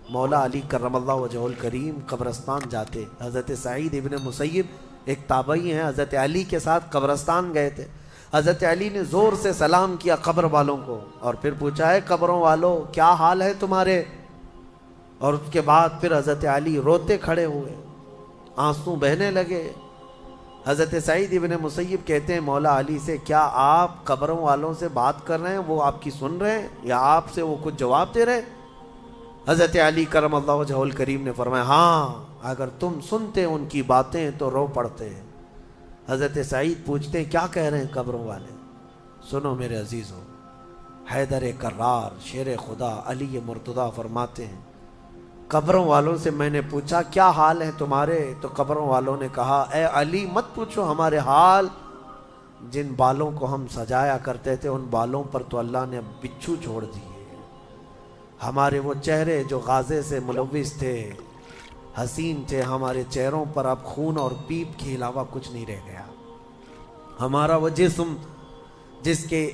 مولا علی کرم اللہ وجہہ الکریم قبرستان جاتے. حضرت سعید ابن مسیب ایک تابعی ہیں, حضرت علی کے ساتھ قبرستان گئے تھے. حضرت علی نے زور سے سلام کیا قبر والوں کو اور پھر پوچھا ہے قبروں والوں کیا حال ہے تمہارے. اور اس کے بعد پھر حضرت علی روتے کھڑے ہوئے, آنسو بہنے لگے. حضرت سعید ابن مسیب کہتے ہیں مولا علی سے کیا آپ قبروں والوں سے بات کر رہے ہیں, وہ آپ کی سن رہے ہیں یا آپ سے وہ کچھ جواب دے رہے ہیں؟ حضرت علی کرم اللہ وجہہ الکریم نے فرمایا ہاں اگر تم سنتے ان کی باتیں تو رو پڑتے. حضرت سعید پوچھتے ہیں کیا کہہ رہے ہیں قبروں والے؟ سنو میرے عزیزوں, حیدر کرار شیر خدا علی مرتضیٰ فرماتے ہیں قبروں والوں سے میں نے پوچھا کیا حال ہے تمہارے, تو قبروں والوں نے کہا اے علی مت پوچھو ہمارے حال, جن بالوں کو ہم سجایا کرتے تھے ان بالوں پر تو اللہ نے بچھو چھوڑ دیے. ہمارے وہ چہرے جو غازے سے ملوث تھے, حسین تھے, ہمارے چہروں پر اب خون اور پیپ کے علاوہ کچھ نہیں رہ گیا. ہمارا وہ جسم جس کے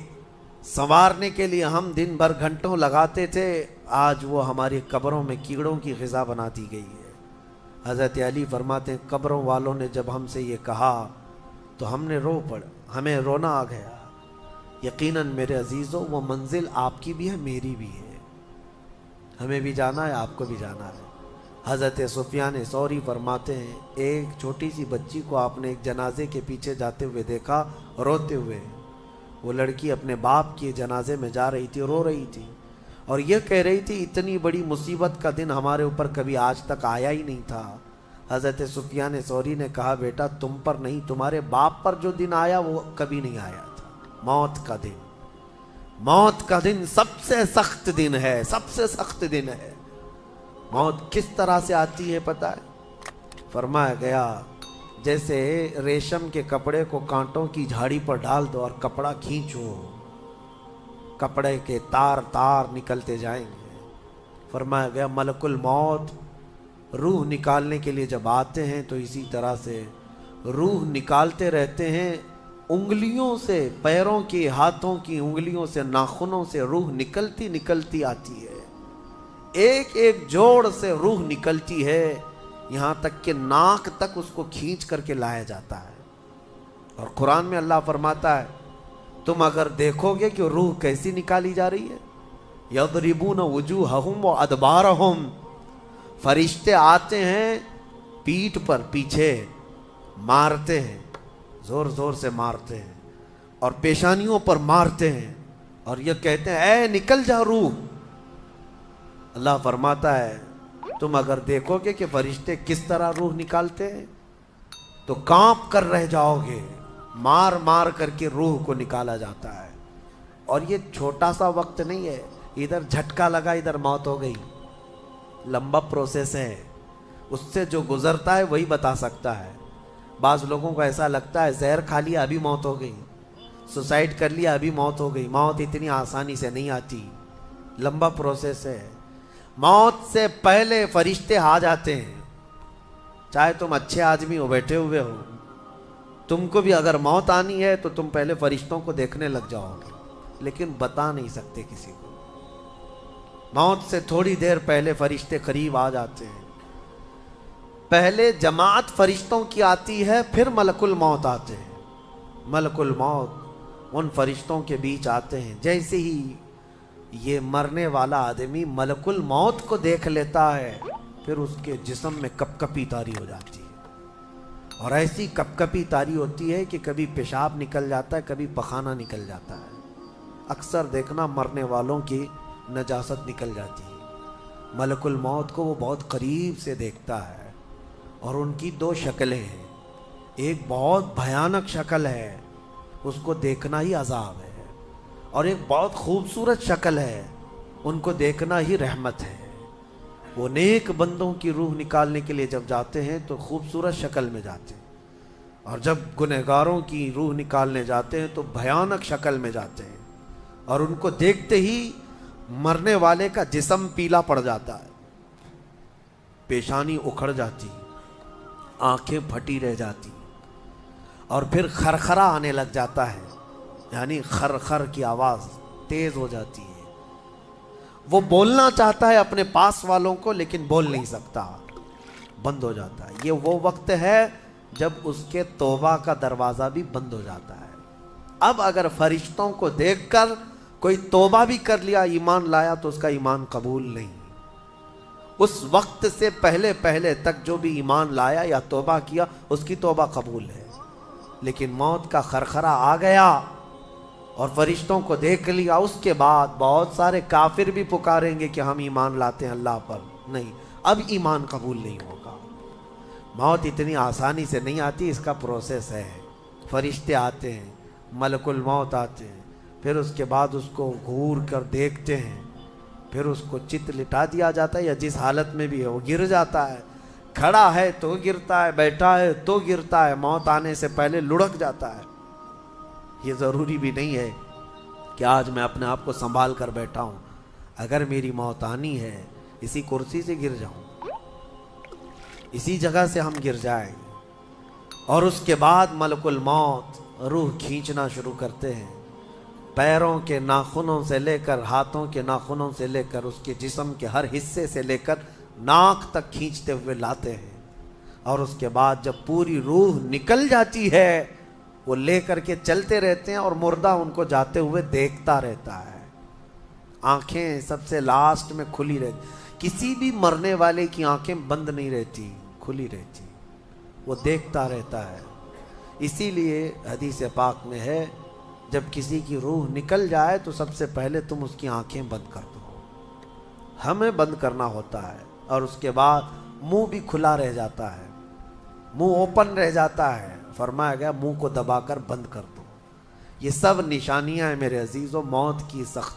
سنوارنے کے لیے ہم دن بھر گھنٹوں لگاتے تھے, آج وہ ہماری قبروں میں کیڑوں کی غذا بنا دی گئی ہے. حضرت علی فرماتے ہیں قبروں والوں نے جب ہم سے یہ کہا تو ہم نے رو پڑ, ہمیں رونا آ گیا. یقیناً میرے عزیزوں وہ منزل آپ کی بھی ہے میری بھی ہے, ہمیں بھی جانا ہے آپ کو بھی جانا ہے. حضرت سفیان ثوری فرماتے ہیں ایک چھوٹی سی بچی کو آپ نے ایک جنازے کے پیچھے جاتے ہوئے دیکھا روتے ہوئے. وہ لڑکی اپنے باپ کے جنازے میں جا رہی تھی, رو رہی تھی اور یہ کہہ رہی تھی اتنی بڑی مصیبت کا دن ہمارے اوپر کبھی آج تک آیا ہی نہیں تھا. حضرت سفیان ثوری نے کہا بیٹا تم پر نہیں تمہارے باپ پر جو دن آیا وہ کبھی نہیں آیا تھا. موت کا دن, موت کا دن سب سے سخت دن ہے, سب سے سخت دن ہے. موت کس طرح سے آتی ہے پتہ ہے؟ فرمایا گیا جیسے ریشم کے کپڑے کو کانٹوں کی جھاڑی پر ڈال دو اور کپڑا کھینچو, کپڑے کے تار تار نکلتے جائیں گے. فرمایا گیا ملک الموت روح نکالنے کے لیے جب آتے ہیں تو اسی طرح سے روح نکالتے رہتے ہیں انگلیوں سے, پیروں کی ہاتھوں کی انگلیوں سے, ناخنوں سے روح نکلتی نکلتی آتی ہے. ایک ایک جوڑ سے روح نکلتی ہے, یہاں تک کہ ناک تک اس کو کھینچ کر کے لایا جاتا ہے. اور قرآن میں اللہ فرماتا ہے تم اگر دیکھو گے کہ روح کیسی نکالی جا رہی ہے, یضربون وجوہہم وادبارہم, فرشتے آتے ہیں پیٹھ پر پیچھے مارتے ہیں, زور زور سے مارتے ہیں اور پیشانیوں پر مارتے ہیں اور یہ کہتے ہیں اے نکل جا روح. اللہ فرماتا ہے تم اگر دیکھو گے کہ فرشتے کس طرح روح نکالتے ہیں تو کانپ کر رہ جاؤ گے, مار مار کر کے روح کو نکالا جاتا ہے. اور یہ چھوٹا سا وقت نہیں ہے, ادھر جھٹکا لگا ادھر موت ہو گئی, لمبا پروسیس ہے. اس سے جو گزرتا ہے وہی بتا سکتا ہے. بعض لوگوں کو ایسا لگتا ہے زہر کھا لیا ابھی موت ہو گئی, سوسائڈ کر لیا ابھی موت ہو گئی. موت اتنی آسانی سے نہیں آتی, لمبا پروسیس ہے. موت سے پہلے فرشتے آ جاتے ہیں, چاہے تم اچھے آدمی ہو بیٹھے ہوئے ہو, تم کو بھی اگر موت آنی ہے تو تم پہلے فرشتوں کو دیکھنے لگ جاؤ گے, لیکن بتا نہیں سکتے کسی کو. موت سے تھوڑی دیر پہلے فرشتے قریب آ جاتے ہیں. پہلے جماعت فرشتوں کی آتی ہے, پھر ملک الموت آتے ہیں. ملک الموت ان فرشتوں کے بیچ آتے ہیں. جیسے ہی یہ مرنے والا آدمی ملک الموت کو دیکھ لیتا ہے پھر اس کے جسم میں کپ کپی طاری ہو جاتی ہے, اور ایسی کپ کپی طاری ہوتی ہے کہ کبھی پیشاب نکل جاتا ہے, کبھی پخانہ نکل جاتا ہے. اکثر دیکھنا مرنے والوں کی نجاست نکل جاتی ہے. ملک الموت کو وہ بہت قریب سے دیکھتا ہے, اور ان کی دو شکلیں ہیں. ایک بہت بھیانک شکل ہے, اس کو دیکھنا ہی عذاب ہے, اور ایک بہت خوبصورت شکل ہے, ان کو دیکھنا ہی رحمت ہے. وہ نیک بندوں کی روح نکالنے کے لیے جب جاتے ہیں تو خوبصورت شکل میں جاتے ہیں, اور جب گنہگاروں کی روح نکالنے جاتے ہیں تو بھیانک شکل میں جاتے ہیں, اور ان کو دیکھتے ہی مرنے والے کا جسم پیلا پڑ جاتا ہے, پیشانی اکھڑ جاتی, آنکھیں پھٹی رہ جاتی, اور پھر خرخرا آنے لگ جاتا ہے, یعنی خر خر کی آواز تیز ہو جاتی ہے. وہ بولنا چاہتا ہے اپنے پاس والوں کو لیکن بول نہیں سکتا، بند ہو جاتا ہے۔ یہ وہ وقت ہے جب اس کے توبہ کا دروازہ بھی بند ہو جاتا ہے۔ اب اگر فرشتوں کو دیکھ کر کوئی توبہ بھی کر لیا، ایمان لایا، تو اس کا ایمان قبول نہیں۔ اس وقت سے پہلے پہلے تک جو بھی ایمان لایا یا توبہ کیا، اس کی توبہ قبول ہے۔ لیکن موت کا خرخرہ آ گیا اور فرشتوں کو دیکھ لیا، اس کے بعد بہت سارے کافر بھی پکاریں گے کہ ہم ایمان لاتے ہیں اللہ پر، نہیں، اب ایمان قبول نہیں ہوگا۔ موت اتنی آسانی سے نہیں آتی، اس کا پروسیس ہے۔ فرشتے آتے ہیں، ملک الموت آتے ہیں، پھر اس کے بعد اس کو گھور کر دیکھتے ہیں، پھر اس کو چت لٹا دیا جاتا ہے، یا جس حالت میں بھی ہے وہ گر جاتا ہے، کھڑا ہے تو گرتا ہے، بیٹھا ہے تو گرتا ہے، موت آنے سے پہلے لڑک جاتا ہے۔ یہ ضروری بھی نہیں ہے کہ آج میں اپنے آپ کو سنبھال کر بیٹھا ہوں، اگر میری موت آنی ہے اسی کرسی سے گر جاؤں، اسی جگہ سے ہم گر جائیں، اور اس کے بعد ملک الموت روح کھینچنا شروع کرتے ہیں، پیروں کے ناخنوں سے لے کر ہاتھوں کے ناخنوں سے لے کر اس کے جسم کے ہر حصے سے لے کر ناک تک کھینچتے ہوئے لاتے ہیں، اور اس کے بعد جب پوری روح نکل جاتی ہے وہ لے کر کے چلتے رہتے ہیں، اور مردہ ان کو جاتے ہوئے دیکھتا رہتا ہے۔ آنکھیں سب سے لاسٹ میں کھلی رہتی، کسی بھی مرنے والے کی آنکھیں بند نہیں رہتی، کھلی رہتی، وہ دیکھتا رہتا ہے۔ اسی لیے حدیث پاک میں ہے جب کسی کی روح نکل جائے تو سب سے پہلے تم اس کی آنکھیں بند کر دو، ہمیں بند کرنا ہوتا ہے، اور اس کے بعد منہ بھی کھلا رہ جاتا ہے، منہ اوپن رہ جاتا ہے، فرمایا گیا منہ کو دبا کر بند کر دو۔ یہ سب نشانیاں ہیں میرے عزیزوں موت کی سخت